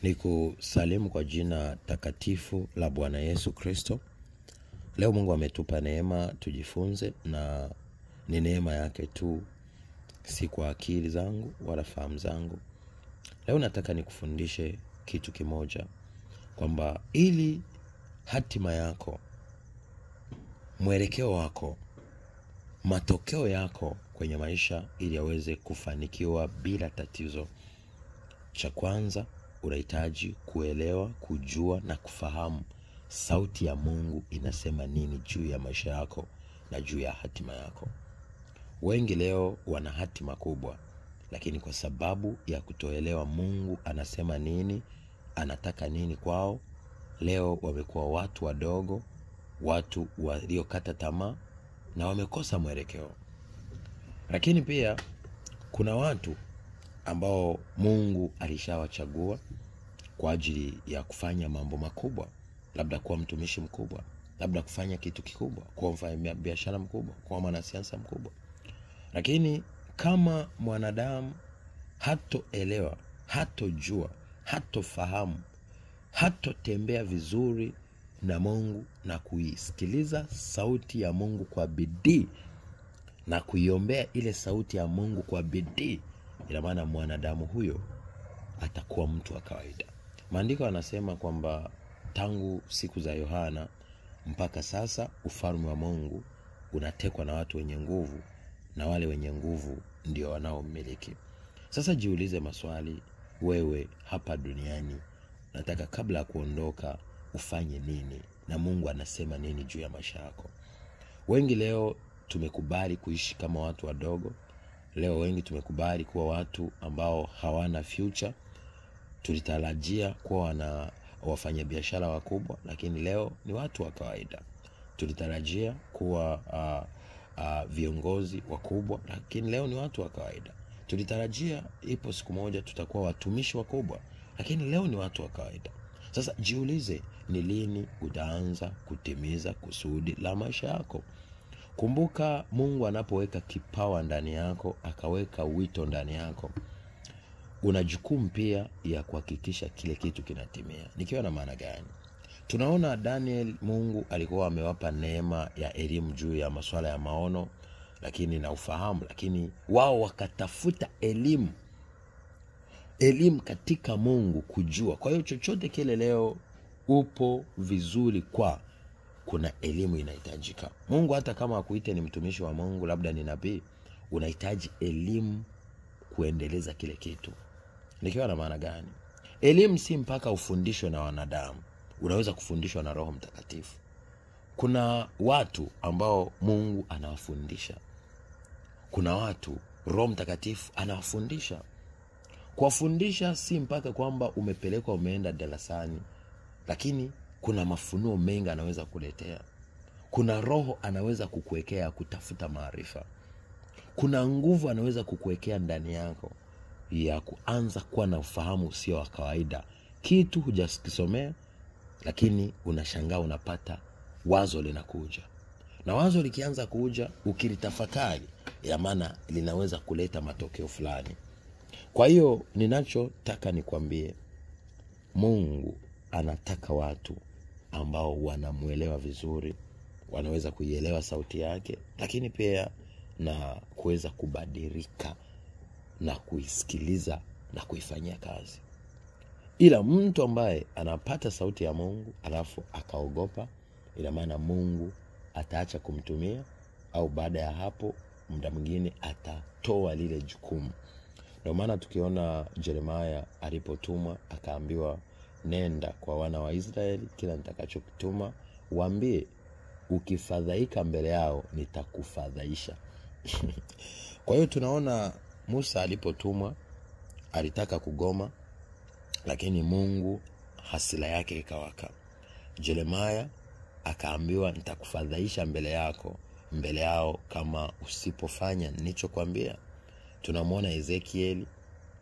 Nikusalimu kwa jina takatifu la Bwana Yesu Kristo. Leo Mungu ametupa neema tujifunze, na ni neema yake tu, si kwa akili zangu wala fahamu zangu. Leo nataka nikufundishe kitu kimoja, kwamba ili hatima yako, mwelekeo wako, matokeo yako kwenye maisha ili yaweze kufanikiwa bila tatizo, cha kwanza unahitaji kuelewa, kujua na kufahamu sauti ya Mungu inasema nini juu ya maisha yako na juu ya hatima yako. Wengi leo wana hatima kubwa, lakini kwa sababu ya kutoelewa Mungu anasema nini, anataka nini kwao, leo wamekuwa watu wadogo, watu waliokata tamaa na wamekosa mwelekeo. Lakini pia kuna watu ambao Mungu alishawachagua kwa ajili ya kufanya mambo makubwa, labda kuwa mtumishi mkubwa, labda kufanya kitu kikubwa, kuwa mfanya biashara mkubwa, kuwa mwanasiasa mkubwa. Lakini kama mwanadamu hatoelewa, hatojua, hatofahamu, hatotembea vizuri na Mungu na kuisikiliza sauti ya Mungu kwa bidii na kuiombea ile sauti ya Mungu kwa bidii, ina maana mwanadamu huyo atakuwa mtu wa kawaida. Maandiko yanasema kwamba tangu siku za Yohana mpaka sasa ufalme wa Mungu unatekwa na watu wenye nguvu, na wale wenye nguvu ndio wanaomiliki. Sasa jiulize maswali, wewe hapa duniani nataka kabla ya kuondoka ufanye nini, na Mungu anasema nini juu ya maisha yako? Wengi leo tumekubali kuishi kama watu wadogo. Leo wengi tumekubali kuwa watu ambao hawana future. Tulitarajia kuwa wafanya biashara wakubwa, lakini leo ni watu wa kawaida. Tulitarajia kuwa viongozi wakubwa, lakini leo ni watu wa kawaida. Tulitarajia ipo siku moja tutakuwa watumishi wakubwa, lakini leo ni watu wa kawaida. Sasa jiulize, ni lini utaanza kutimiza kusudi la maisha yako? Kumbuka, Mungu anapoweka kipawa ndani yako, akaweka wito ndani yako, una jukumu pia ya kuhakikisha kile kitu kinatimia. Nikiwa na maana gani? Tunaona Daniel, Mungu alikuwa amewapa neema ya elimu juu ya masuala ya maono, lakini na ufahamu, lakini wao wakatafuta elimu katika Mungu kujua. Kwa hiyo chochote kile leo upo vizuri kwa kuna elimu inahitajika. Mungu hata kama akuite ni mtumishi wa Mungu, labda ni nabii, unahitaji elimu kuendeleza kile kitu. Nikiwa na maana gani? Elimu si mpaka ufundishwe na wanadamu, unaweza kufundishwa na Roho Mtakatifu. Kuna watu ambao Mungu anawafundisha, kuna watu Roho Mtakatifu anawafundisha. Kuwafundisha si mpaka kwamba umepelekwa umeenda darasani, lakini kuna mafunuo mengi anaweza kuletea. Kuna roho anaweza kukuwekea kutafuta maarifa. Kuna nguvu anaweza kukuwekea ndani yako ya kuanza kuwa na ufahamu usio wa kawaida. Kitu hujakisomea, lakini unashangaa unapata wazo linakuja. Na wazo likianza kuja, ukilitafakari, ya maana linaweza kuleta matokeo fulani. Kwa hiyo ninachotaka nikwambie, Mungu anataka watu ambao wanamuelewa vizuri, wanaweza kuielewa sauti yake, lakini pia na kuweza kubadilika na kuisikiliza na kuifanyia kazi. Ila mtu ambaye anapata sauti ya Mungu alafu akaogopa, ina maana Mungu ataacha kumtumia, au baada ya hapo muda mwingine atatoa lile jukumu. Ndio maana tukiona Yeremia alipotumwa akaambiwa, nenda kwa wana wa Israeli, kila nitakachokutuma waambie, ukifadhaika mbele yao nitakufadhaisha. Kwa hiyo tunaona Musa alipotumwa alitaka kugoma, lakini Mungu hasira yake ikawaka. Yeremia akaambiwa, nitakufadhaisha mbele yao kama usipofanya nilichokuambia. Tunamwona Ezekieli,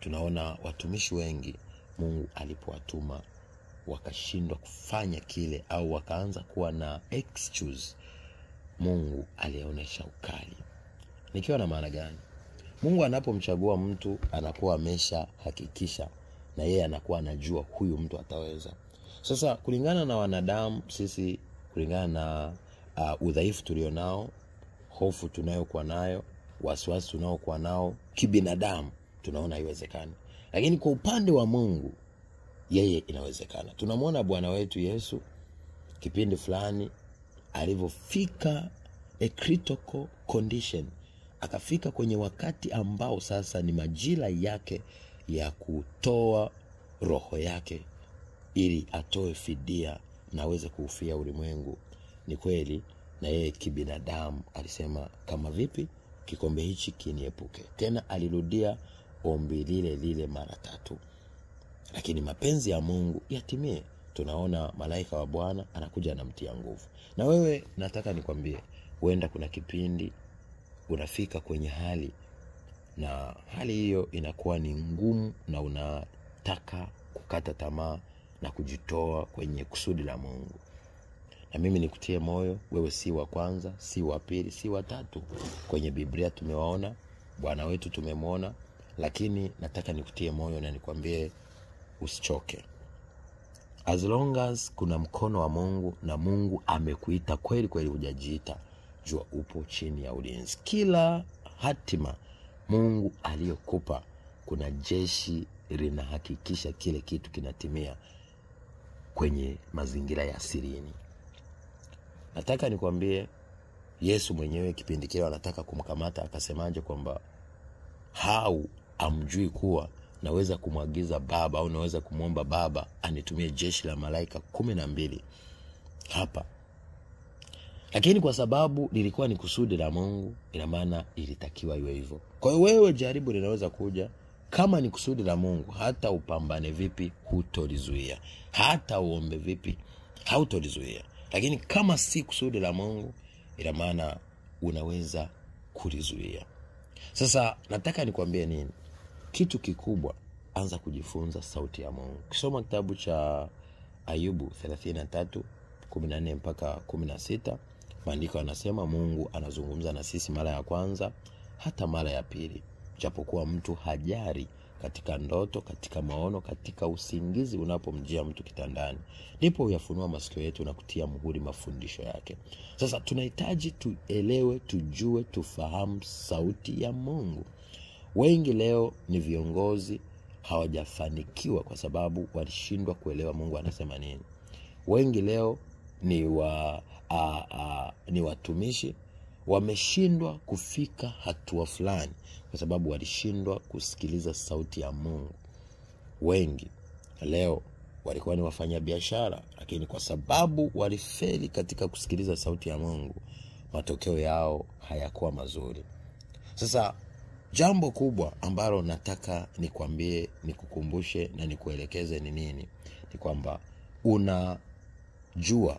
tunaona watumishi wengi Mungu alipowatuma wakashindwa kufanya kile, au wakaanza kuwa na excuse. Mungu alionyesha ukali. Nikiwa na maana gani? Mungu anapomchagua mtu anakuwa amesha hakikisha na yeye anakuwa anajua huyu mtu ataweza. Sasa kulingana na wanadamu sisi, kulingana na udhaifu tulionao, hofu tunayokuwa nayo, wasiwasi tunaokuwa nao kibinadamu, tunaona haiwezekani. Lakini kwa upande wa Mungu, yeye inawezekana. Tunamwona Bwana wetu Yesu kipindi fulani alivyofika a critical condition, akafika kwenye wakati ambao sasa ni majira yake ya kutoa roho yake ili atoe fidia na aweze kuufia ulimwengu. Ni kweli, na yeye kibinadamu alisema, kama vipi kikombe hichi kiniepuke. Tena alirudia ombi lile mara 3. Lakini mapenzi ya Mungu yatimie. Tunaona malaika wa Bwana anakuja anamtia nguvu. Na wewe nataka nikwambie, huenda kuna kipindi unafika kwenye hali, na hali hiyo inakuwa ni ngumu na unataka kukata tamaa na kujitoa kwenye kusudi la Mungu. Na mimi nikutie moyo, wewe si wa kwanza, si wa pili, si wa 3. Kwenye Biblia tumewaona, Bwana wetu tumemwona, lakini nataka nikutie moyo na nikwambie usichoke. As long as kuna mkono wa Mungu na Mungu amekuita kweli kweli, hujajiita, jua upo chini ya ulinzi. Kila hatima Mungu aliyokupa, kuna jeshi linahakikisha kile kitu kinatimia kwenye mazingira ya sirini. Nataka nikwambie, Yesu mwenyewe kipindi kile anataka kumkamata akasemaje kwamba amjui kuwa naweza kumwagiza Baba au naweza kumwomba Baba anitumie jeshi la malaika 12 hapa. Lakini kwa sababu lilikuwa ni kusudi la Mungu, ina maana ilitakiwa iwe hivyo. Kwa hiyo wewe jaribu linaweza kuja, kama ni kusudi la Mungu, hata upambane vipi hutolizuia, hata uombe vipi hautolizuia. Lakini kama si kusudi la Mungu, ina maana unaweza kulizuia. Sasa nataka nikwambie nini? Kitu kikubwa, anza kujifunza sauti ya Mungu. Kisoma kitabu cha Ayubu 33:14 mpaka 16, maandiko yanasema Mungu anazungumza na sisi mara ya kwanza hata mara ya pili, japokuwa mtu hajari, katika ndoto, katika maono, katika usingizi unapomjia mtu kitandani, ndipo uyafunua masikio yetu na kutia muhuri mafundisho yake. Sasa tunahitaji tuelewe, tujue, tufahamu sauti ya Mungu. Wengi leo ni viongozi, hawajafanikiwa kwa sababu walishindwa kuelewa Mungu anasema nini. Wengi leo ni watumishi, wameshindwa kufika hatua fulani kwa sababu walishindwa kusikiliza sauti ya Mungu. Wengi leo walikuwa ni wafanya biashara, lakini kwa sababu walifeli katika kusikiliza sauti ya Mungu, matokeo yao hayakuwa mazuri. Sasa jambo kubwa ambalo nataka nikwambie, nikukumbushe na nikuelekeze ni nini? Ni kwamba unajua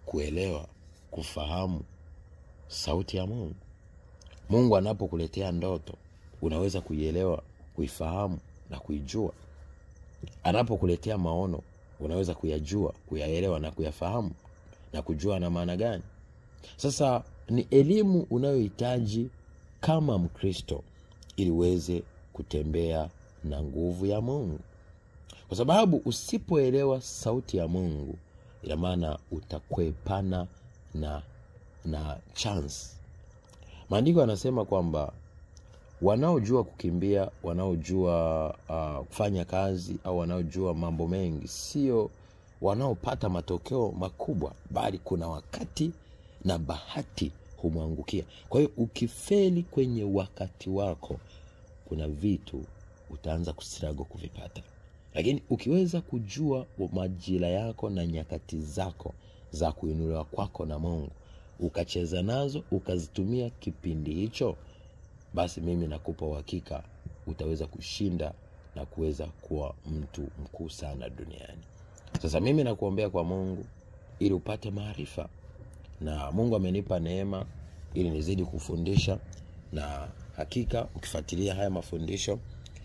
kuelewa, kufahamu sauti ya Mungu. Mungu anapokuletea ndoto, unaweza kuielewa, kuifahamu na kuijua. Anapokuletea maono, unaweza kuyajua, kuyaelewa na kuyafahamu na kujua na maana gani. Sasa ni elimu unayohitaji kama Mkristo ili uweze kutembea na nguvu ya Mungu. Kwa sababu usipoelewa sauti ya Mungu, ina maana utakwepana na chance. Maandiko yanasema kwamba wanaojua kukimbia, wanaojua kufanya kazi, au wanaojua mambo mengi, sio wanaopata matokeo makubwa, bali kuna wakati na bahati humwangukia. Kwa hiyo ukifeli kwenye wakati wako, kuna vitu utaanza kustruggle kuvipata. Lakini ukiweza kujua majira yako na nyakati zako za kuinuliwa kwako na Mungu, ukacheza nazo, ukazitumia kipindi hicho, basi mimi nakupa uhakika utaweza kushinda na kuweza kuwa mtu mkuu sana duniani. Sasa mimi nakuombea kwa Mungu ili upate maarifa, na Mungu amenipa neema ili nizidi kufundisha, na hakika ukifuatilia haya mafundisho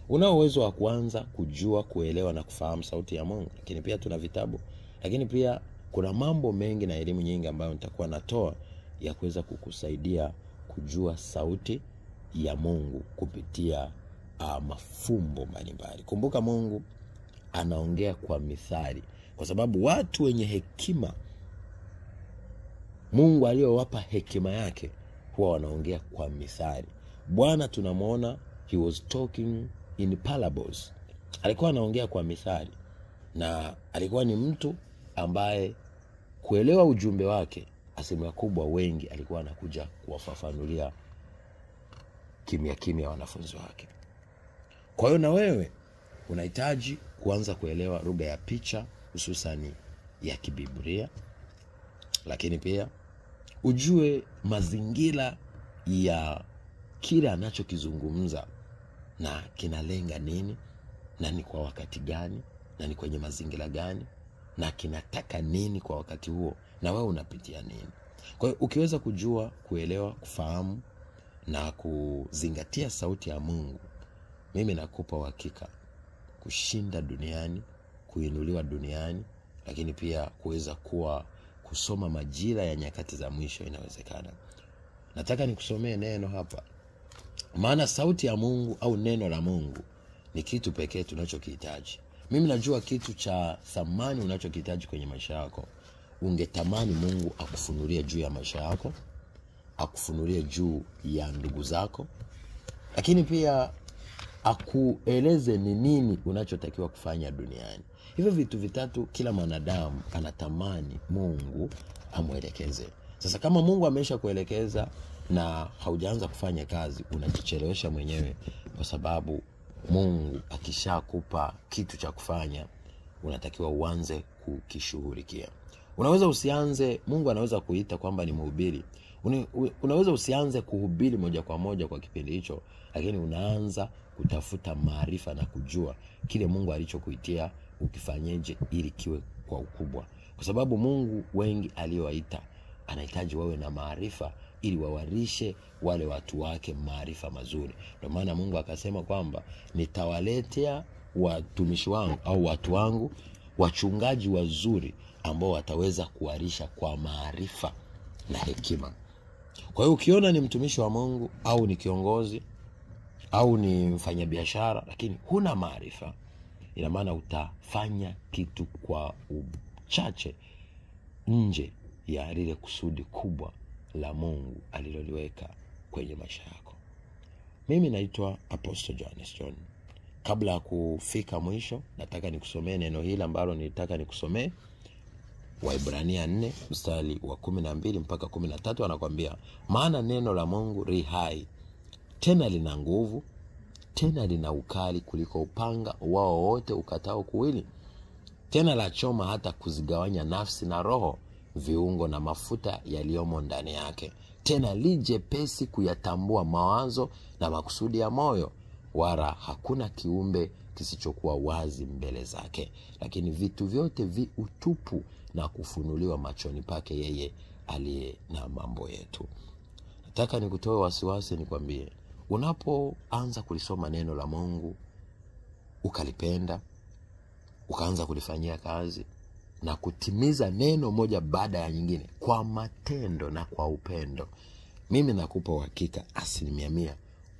una uwezo wa kuanza kujua, kuelewa na kufahamu sauti ya Mungu. Lakini pia tuna vitabu, lakini pia kuna mambo mengi na elimu nyingi ambayo nitakuwa natoa ya kuweza kukusaidia kujua sauti ya Mungu kupitia mafumbo mbalimbali. Kumbuka Mungu anaongea kwa mithali, kwa sababu watu wenye hekima, Mungu aliyowapa hekima yake, huwa wanaongea kwa mithali. Bwana tunamwona he was talking in parables. Alikuwa anaongea kwa mithali, na alikuwa ni mtu ambaye kuelewa ujumbe wake, asilimia kubwa wengi alikuwa anakuja kuwafafanulia kimya kimya wanafunzi wake. Kwa hiyo na wewe unahitaji kuanza kuelewa lugha ya picha, hususani ya kibiblia, lakini pia ujue mazingira ya kile anachokizungumza na kinalenga nini, na ni kwa wakati gani, na ni kwenye mazingira gani, na kinataka nini kwa wakati huo, na wewe unapitia nini. Kwa hiyo ukiweza kujua, kuelewa, kufahamu na kuzingatia sauti ya Mungu, mimi nakupa uhakika kushinda duniani, kuinuliwa duniani, lakini pia kuweza kusoma majira ya nyakati za mwisho inawezekana. Nataka nikusomee neno hapa. Maana sauti ya Mungu au neno la Mungu ni kitu pekee tunachokihitaji. Mimi najua kitu cha thamani unachokihitaji kwenye maisha yako. Ungetamani Mungu akufunulie juu ya maisha yako, akufunulie juu ya ndugu zako, lakini pia akueleze ni nini unachotakiwa kufanya duniani. Hivyo vitu vitatu kila mwanadamu anatamani Mungu amwelekeze. Sasa kama Mungu amesha kuelekeza na haujaanza kufanya kazi, unajichelewesha mwenyewe, kwa sababu Mungu akishakupa kitu cha kufanya, unatakiwa uanze kukishughulikia. Unaweza usianze, Mungu anaweza kuita kwamba ni mhubiri. Unaweza usianze kuhubiri moja kwa moja kwa kipindi hicho, lakini unaanza kutafuta maarifa na kujua kile Mungu alichokuitia ukifanyeje ili kiwe kwa ukubwa. Kwa sababu Mungu wengi aliyowaita anahitaji wawe na maarifa ili wawarishe wale watu wake maarifa mazuri. Ndio maana Mungu akasema kwamba nitawaletea watumishi wangu au watu wangu wachungaji wazuri ambao wataweza kuwarisha kwa maarifa na hekima. Kwa hiyo ukiona ni mtumishi wa Mungu au ni kiongozi au ni mfanyabiashara lakini huna maarifa, ina maana utafanya kitu kwa uchache nje ya lile kusudi kubwa la Mungu aliloliweka kwenye maisha yako. Mimi naitwa Apostle Johannes John. Kabla ya kufika mwisho, nataka nikusomee neno hili ambalo nilitaka nikusomee. Waebrania 4 mstari wa 12 mpaka 13 anakuambia, maana neno la Mungu li hai, tena lina nguvu, tena lina ukali kuliko upanga wao wote ukatao kuwili, tena la choma hata kuzigawanya nafsi na roho, viungo na mafuta yaliyomo ndani yake, tena lijepesi kuyatambua mawazo na makusudi ya moyo, wala hakuna kiumbe kisichokuwa wazi mbele zake, lakini vitu vyote vi utupu na kufunuliwa machoni pake yeye aliye na mambo yetu. Nataka nikutoe wasiwasi, nikwambie, unapoanza kulisoma neno la Mungu, ukalipenda, ukaanza kulifanyia kazi na kutimiza neno moja baada ya nyingine kwa matendo na kwa upendo, mimi nakupa uhakika 100%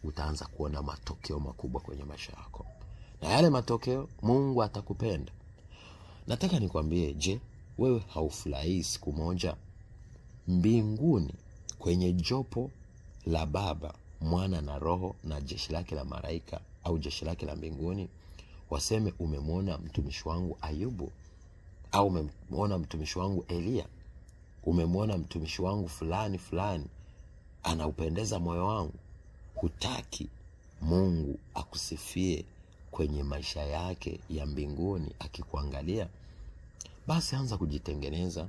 utaanza kuona matokeo makubwa kwenye maisha yako. Na yale matokeo Mungu atakupenda. Nataka nikwambie, je, wewe haufurahi siku moja mbinguni kwenye jopo la Baba, Mwana na Roho na jeshi lake la malaika au jeshi lake la mbinguni waseme, umemwona mtumishi wangu Ayubu, au umemwona mtumishi wangu Elia, umemwona mtumishi wangu fulani fulani, anaupendeza moyo wangu? Hutaki Mungu akusifie kwenye maisha yake ya mbinguni akikuangalia? Basi anza kujitengeneza,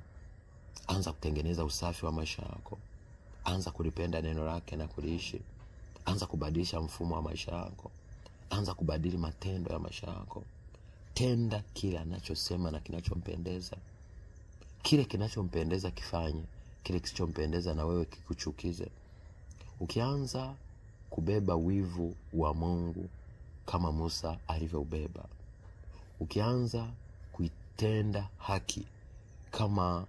anza kutengeneza usafi wa maisha yako, anza kulipenda neno lake na kuliishi, anza kubadilisha mfumo wa maisha yako, anza kubadili matendo ya maisha yako. Tenda kile anachosema na kinachompendeza. Kile kinachompendeza kifanye, kile kisichompendeza na wewe kikuchukize. Ukianza kubeba wivu wa Mungu kama Musa alivyoubeba, ukianza kuitenda haki kama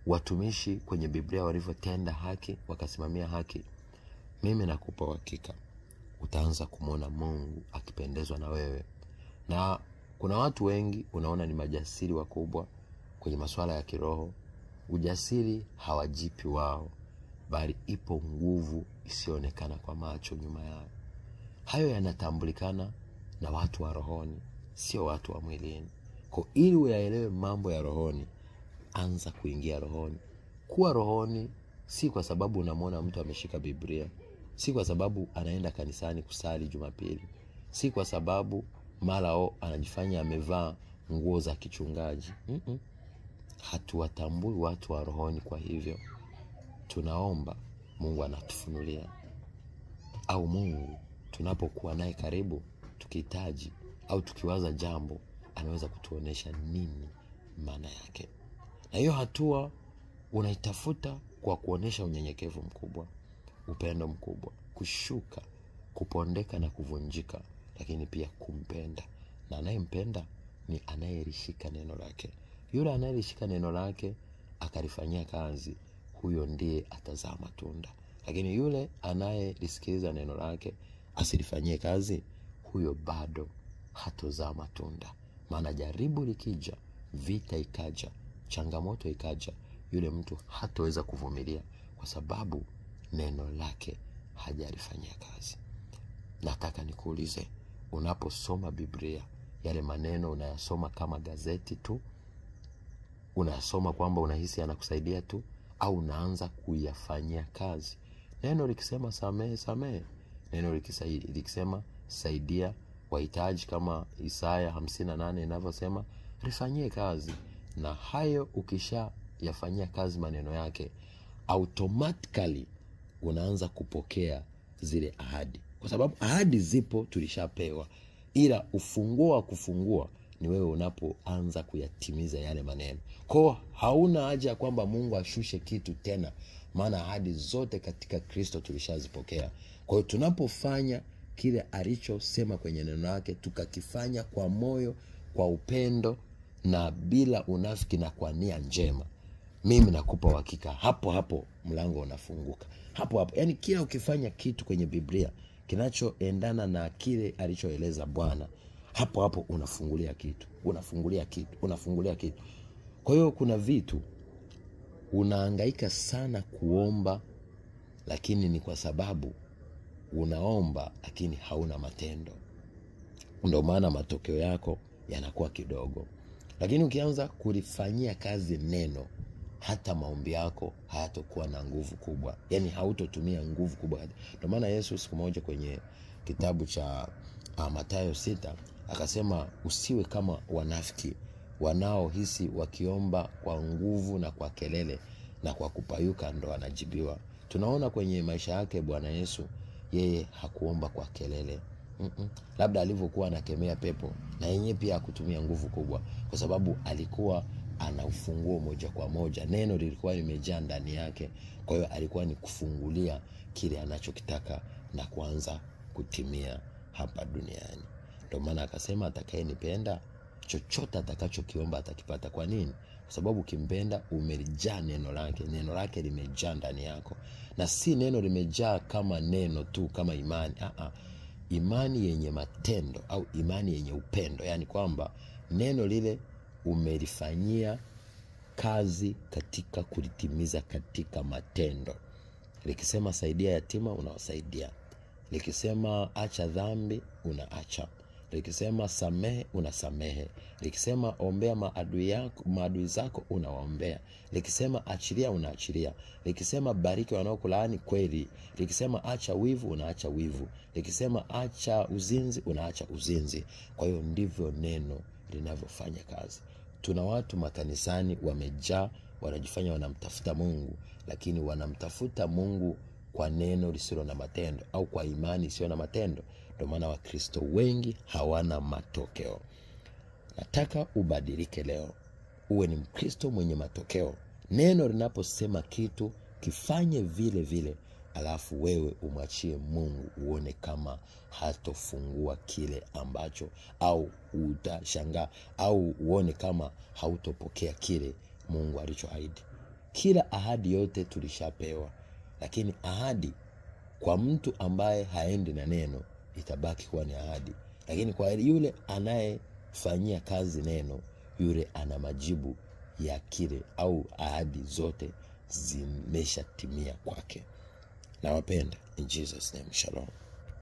watumishi kwenye Biblia walivyotenda haki, wakasimamia haki, mimi nakupa uhakika utaanza kumwona Mungu akipendezwa na wewe. Na Kuna watu wengi unaona ni majasiri wakubwa kwenye masuala ya kiroho. Ujasiri hawajipi wao, bali ipo nguvu isiyoonekana kwa macho nyuma yao. Hayo yanatambulikana na watu wa rohoni, sio watu wa mwilini. Kwa ili uyaelewe mambo ya rohoni, anza kuingia rohoni. Kuwa rohoni si kwa sababu unamwona mtu ameshika Biblia, si kwa sababu anaenda kanisani kusali Jumapili, si kwa sababu mara anajifanya amevaa nguo za kichungaji. Hatuwatambui watu wa rohoni. Kwa hivyo tunaomba Mungu anatufunulia, au Mungu tunapokuwa naye karibu tukihitaji au tukiwaza jambo anaweza kutuonesha nini maana yake. Na hiyo hatua unaitafuta kwa kuonesha unyenyekevu mkubwa, upendo mkubwa, kushuka, kupondeka na kuvunjika, lakini pia kumpenda. Na anayempenda ni anayelishika neno lake. Yule anayelishika neno lake akalifanyia kazi, huyo ndiye atazaa matunda. Lakini yule anayelisikiliza neno lake asilifanyie kazi, huyo bado hatozaa matunda. Maana jaribu likija, vita ikaja, changamoto ikaja, yule mtu hataweza kuvumilia kwa sababu neno lake hajalifanyia kazi. Nataka nikuulize, unaposoma Biblia, yale maneno unayasoma kama gazeti tu? Unayasoma kwamba unahisi yanakusaidia tu, au unaanza kuyafanyia kazi? Neno likisema samehe, samehe. Neno likisema saidia wahitaji kama Isaya 58 inavyosema, lifanyie kazi. Na hayo ukisha yafanyia kazi maneno yake, automatically unaanza kupokea zile ahadi. Kwa sababu ahadi zipo, tulishapewa. Ila ufunguo wa kufungua ni wewe unapoanza kuyatimiza yale maneno. Kwa hauna haja kwamba Mungu ashushe kitu tena, maana ahadi zote katika Kristo tulishazipokea. Kwa hiyo tunapofanya kile alichosema kwenye neno lake, tukakifanya kwa moyo, kwa upendo na bila unafiki na kwa nia njema, mimi nakupa uhakika hapo hapo mlango unafunguka. Hapo hapo. Yaani kila ukifanya kitu kwenye Biblia kinachoendana na kile alichoeleza Bwana, hapo hapo unafungulia kitu. Kwa hiyo kuna vitu unahangaika sana kuomba, lakini ni kwa sababu unaomba lakini hauna matendo. Ndio maana matokeo yako yanakuwa kidogo. Lakini ukianza kulifanyia kazi neno, hata maombi yako hayatakuwa na nguvu kubwa. Yaani hautotumia nguvu kubwa. Ndio maana Yesu siku moja kwenye kitabu cha Mathayo 6 akasema, usiwe kama wanafiki wanaohisi wakiomba kwa nguvu na kwa kelele na kwa kupayuka ndo anajibiwa. Tunaona kwenye maisha yake Bwana Yesu, yeye hakuomba kwa kelele. Labda alivyokuwa anakemea pepo, na yenyewe pia hakutumia nguvu kubwa, kwa sababu alikuwa ana ufunguo moja kwa moja. Neno lilikuwa limejaa ndani yake. Kwa hiyo alikuwa ni kufungulia kile anachokitaka na kuanza kutimia hapa duniani. Ndio maana akasema, atakayenipenda chochote atakachokiomba atakipata. Kwa nini? Kwa sababu ukimpenda umejaa neno lake. Neno lake limejaa ndani yako. Na si neno limejaa kama neno tu, kama imani. Imani yenye matendo, au imani yenye upendo. Yaani kwamba neno lile umelifanyia kazi katika kulitimiza katika matendo. Likisema saidia yatima, unawasaidia. Likisema acha dhambi, unaacha. Likisema samehe, unasamehe. Likisema ombea maadui zako, unawaombea. Likisema achilia, unaachilia. Likisema bariki wanaokulaani, kweli. Likisema acha wivu, unaacha wivu. Likisema acha uzinzi, unaacha uzinzi. Kwa hiyo ndivyo neno linavyofanya kazi. Tuna watu makanisani wamejaa, wanajifanya wanamtafuta Mungu, lakini wanamtafuta Mungu kwa neno lisilo na matendo, au kwa imani isiyo na matendo. Ndio maana Wakristo wengi hawana matokeo. Nataka ubadilike leo, uwe ni Mkristo mwenye matokeo. Neno linaposema kitu, kifanye vile vile, alafu wewe umwachie Mungu, uone kama hatofungua kile ambacho, au utashangaa, au uone kama hautopokea kile Mungu alichoahidi. Kila ahadi yote tulishapewa, lakini ahadi kwa mtu ambaye haendi na neno itabaki kuwa ni ahadi. Lakini kwa yule fanyia kazi neno, yule ana majibu ya kile au ahadi zote zimeshatimia kwake. Nawapenda in Jesus name. Shalom.